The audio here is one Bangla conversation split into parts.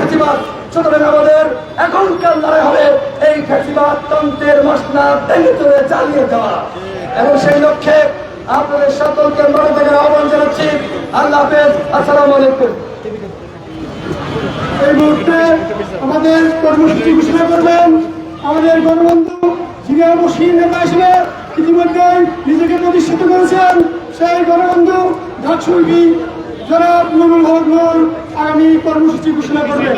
ফ্যাসিবাদ। সুতরাং আমাদের এখনকার লড়াই হবে এই ফ্যাসিবাদ তন্ত্রের মশলা ভেঙে চলে চালিয়ে যাওয়া, এবং সেই লক্ষ্যে আপনাদের সকলকে মনে থেকে আহ্বান জানাচ্ছি। আল্লাহ হাফেজ, আসসালামু আলাইকুম। এই মুহূর্তে আমাদের কর্মসূচি ঘোষণা করবেন আমাদের গণবন্ধু জিয়া বশির নেতা হিসেবে ইতিমধ্যে নিজেকে প্রতিষ্ঠিত করেছেন সেই গণবন্ধু ঢাকসুইবি জনাব নুরুল হক নূর আগামী কর্মসূচি ঘোষণা করবেন।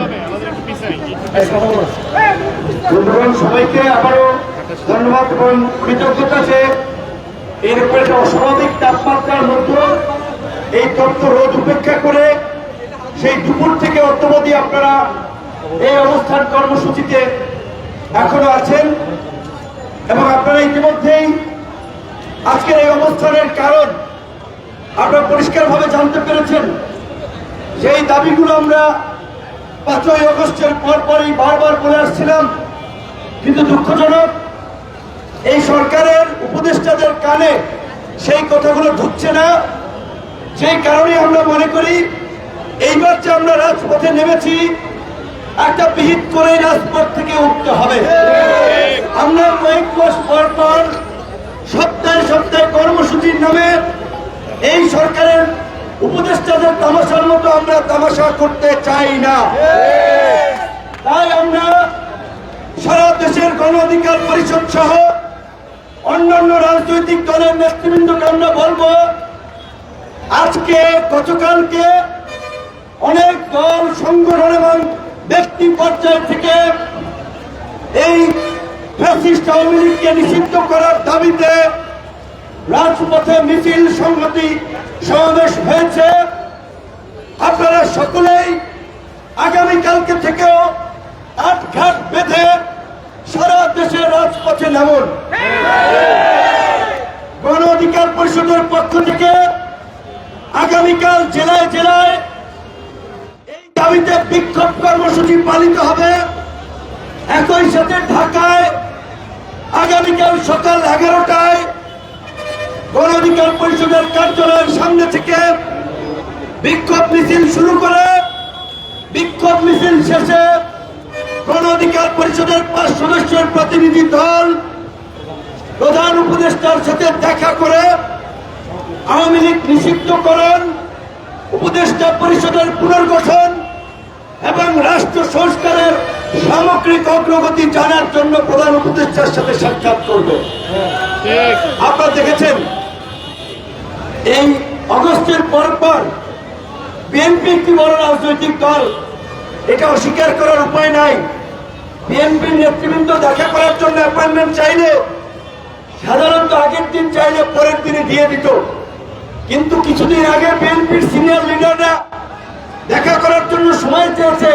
বন্ধুগণ, সবাইকে আবারও ধন্যবাদ এবং কৃতজ্ঞতা আছে। এর উপরে অস্বাভাবিক তাপমাত্রার মধ্যে এই তপ্ত রোদ উপেক্ষা করে সেই দুপুর থেকে অদ্যবধি আপনারা এই অবস্থান কর্মসূচিতে এখনো আছেন, এবং আপনারা ইতিমধ্যেই আজকের এই অবস্থানের কারণ আপনারা পরিষ্কারভাবে জানতে পেরেছেন। সেই দাবিগুলো আমরা 5ই আগস্টের পরপরই বারবার বলে আসছিলাম, কিন্তু দুঃখজনক এই সরকারের উপদেষ্টাদের কানে সেই কথাগুলো ঢুকছে না। সেই কারণে আমরা মনে করি এইবার যে আমরা রাজপথে নেমেছি, একটা বিহিত করে রাজপথ থেকে উঠতে হবে। আমরা কয়েক মাস পর পর সপ্তাহে সপ্তাহে কর্মসূচির নামে এই সরকারের উপদেষ্টাদের তামাশার মতো আমরা তামাশা করতে চাই না। তাই আমরা সারা দেশের গণ অধিকার পরিষদ সহ অন্যান্য রাজনৈতিক দলের নেতৃবৃন্দকে আমরা বলবো, আজকে গতকালকে অনেক দল সংগঠন এবং ব্যক্তি পর্যায় থেকে এই ফ্যাসিস্ট আওয়ামী লীগকে নিষিদ্ধ করার দাবিতে রাজপথে মিছিল সংহতি সমাবেশ হয়েছে। আপনারা সকলেই আগামীকালকে থেকেও আটঘাট বেঁধে সারা দেশের রাজপথে নামুন। গণ অধিকার পরিষদের পক্ষ থেকে আগামীকাল জেলায় জেলায় এই দাবিতে বিক্ষোভ কর্মসূচি পালিত হবে। একই সাথে ঢাকায় আগামীকাল সকাল 11টায় গণ অধিকার পরিষদের কার্যালয়ের সামনে থেকে বিক্ষোভ মিছিল শুরু করে বিক্ষোভ মিছিল শেষে গণ অধিকার পরিষদের 5 সদস্যের প্রতিনিধি দল প্রধান উপদেষ্টার সাথে দেখা করে আওয়ামী লীগ নিষিদ্ধকরণ, উপদেষ্টা পরিষদের পুনর্গঠন এবং রাষ্ট্র সংস্কারের সামগ্রিক অগ্রগতি জানার জন্য প্রধান উপদেষ্টার সাথে সাক্ষাৎ করবে। আপনারা দেখেছেন এই আগস্টের পর বিএনপি একটি বড় রাজনৈতিক দল, এটা অস্বীকার করার উপায় নাই। বিএনপির নেতৃবৃন্দ দেখা করার জন্য অ্যাপয়েন্টমেন্ট চাইলে সাধারণত আগের দিন চাইলে পরের দিনে দিয়ে দিত, কিন্তু কিছুদিন আগে বিএনপির সিনিয়র লিডাররা দেখা করার জন্য সময় চেয়েছে।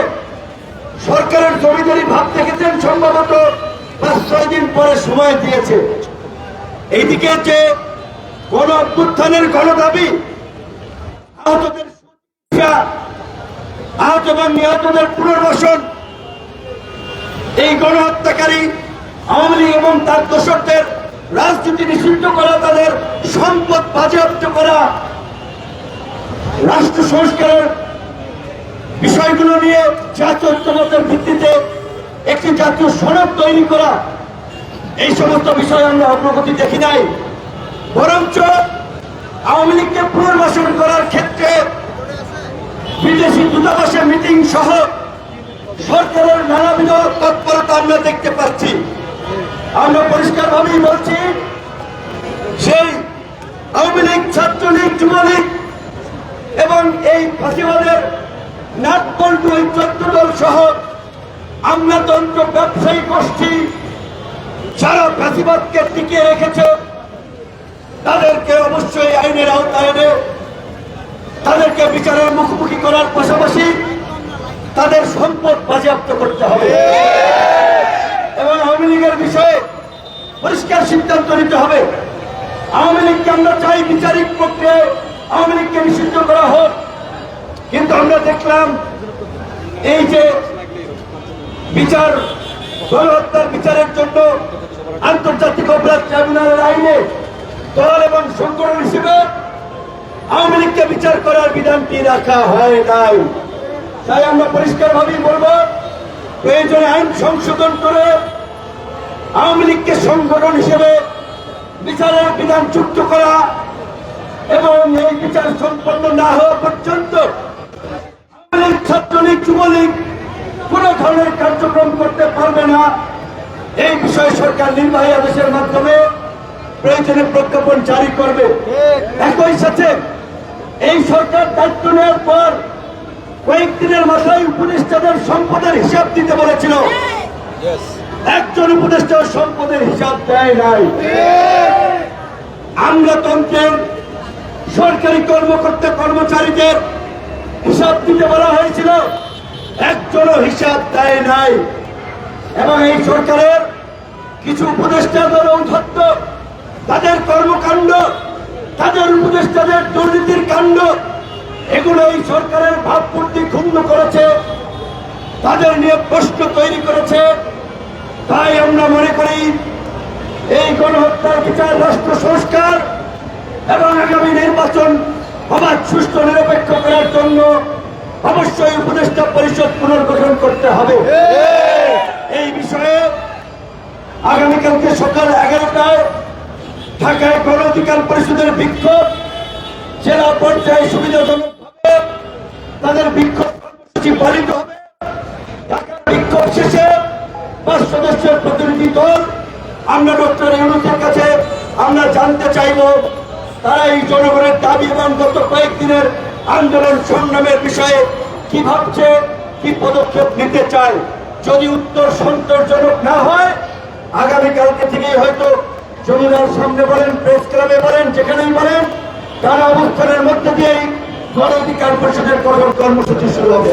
সরকারের জমিদারি ভাব দেখেছেন, সম্ভবত 5-6 দিন পরে সময় দিয়েছে। এইদিকে যে গণ অভ্যুত্থানের গণদাবি, আহতদের আহত এবং নিহতদের পুনর্বাসন, এই গণহত্যাকারী আওয়ামী লীগ এবং তার দোসরদের রাজনীতি নিষিদ্ধ করা, তাদের সম্পদ বাজেয়াপ্ত করা, রাষ্ট্র সংস্কারের বিষয়গুলো নিয়ে জাতীয় ঐক্যমতের ভিত্তিতে একটি জাতীয় সনদ তৈরি করা, এই সমস্ত বিষয়ে আমরা অগ্রগতি দেখি নাই। বরঞ্চ আওয়ামী লীগকে পুনর্বাসন করার ক্ষেত্রে বিদেশি দূতাবাসের মিটিং সহ সরকারের নানাবিধ তৎপরতা আমরা দেখতে পাচ্ছি। আমরা পরিষ্কারভাবেই বলছি, সেই আওয়ামী লীগ, ছাত্রলীগ, যুবলীগ এবং এই ফাঁসিবাদের নাটবল্টু এই 14 দল সহ আমলাতন্ত্র ব্যবসায়ী গোষ্ঠী যারা ফাঁসিবাদকে টিকিয়ে রেখেছে, তাদেরকে অবশ্যই আইনের আওতায় এনে তাদেরকে বিচারের মুখোমুখি করার পাশাপাশি তাদের সম্পদ বাজেয়াপ্ত করতে হবে এবং আওয়ামী লীগের বিষয়ে পরিষ্কার সিদ্ধান্ত নিতে হবে। আওয়ামী লীগকে আমরা চাই বিচারিক প্রক্রিয়ায় আওয়ামী লীগকে নিষিদ্ধ করা হোক, কিন্তু আমরা দেখলাম এই যে বিচার, গণহত্যার বিচারের জন্য আন্তর্জাতিক অপরাধ ট্রাইব্যুনালের আইনে দল এবং সংগঠন হিসেবে আওয়ামী লীগকে বিচার করার বিধানটি রাখা হয় নাই। তাই আমরা পরিষ্কারভাবেই বলবো, প্রয়োজনে আইন সংশোধন করে আওয়ামী লীগকে সংগঠন হিসেবে বিচারের বিধান যুক্ত করা এবং এই বিচার সম্পন্ন না হওয়া পর্যন্ত আওয়ামী লীগ, ছাত্রলীগ, যুবলীগ কোন ধরনের কার্যক্রম করতে পারবে না। এই বিষয়ে সরকার নির্বাহী আদেশের মাধ্যমে প্রয়োজনে প্রজ্ঞাপন জারি করবে। একই সাথে এই সরকার দায়িত্ব নেওয়ার পর কয়েকদিনের মাথায় উপদেষ্টাদের সম্পদের হিসাব দিতে বলেছিল। একজন উপদেষ্টা সম্পদের হিসাব দেয় নাই। আমলাতন্ত্রের সরকারি কর্মকর্তা কর্মচারীদের হিসাব দিতে বলা হয়েছিল, একজনও হিসাব দেয় নাই। এবং এই সরকারের কিছু উপদেষ্টাদের ঔদ্ধত্য, তাদের কর্মকাণ্ড, তাদের উপদেষ্টাদের দুর্নীতির কাণ্ড, এগুলো এই সরকারের ভাবমূর্তি ক্ষুণ্ণ করেছে, তাদের নিয়ে প্রশ্ন তৈরি করেছে। তাই আমরা মনে করি এই গণহত্যার বিচার, রাষ্ট্র সংস্কার এবং আগামী নির্বাচন অবাধ, সুষ্ঠু, নিরপেক্ষ করার জন্য অবশ্যই উপদেষ্টা পরিষদ পুনর্গঠন করতে হবে। এই বিষয়ে আগামীকালকে সকাল 11টায় ঢাকায় গণ অধিকার পরিষদের বিক্ষোভ, জেলা পর্যায়ে সুবিধাজনকভাবে তাদের বিক্ষোভ কর্মসূচি পালিত হবে। ঢাকার বিক্ষোভ শেষে 5 সদস্যের প্রতিনিধি দল আমরা ডক্টর ইউনূসের কাছে আমরা জানতে চাইব তারা এই জনগণের দাবি এবং গত কয়েকদিনের আন্দোলন সংগ্রামের বিষয়ে কি ভাবছে, কি পদক্ষেপ নিতে চায়। যদি উত্তর সন্তোষজনক না হয়, আগামীকালকে থেকেই হয়তো যমুনার সামনে বলেন, প্রেস ক্লাবে বলেন, যেখানেই বলেন, তারা অবস্থানের মধ্যে দিয়েই গণ অধিকার পরিষদের কর্মসূচি শুরু হবে।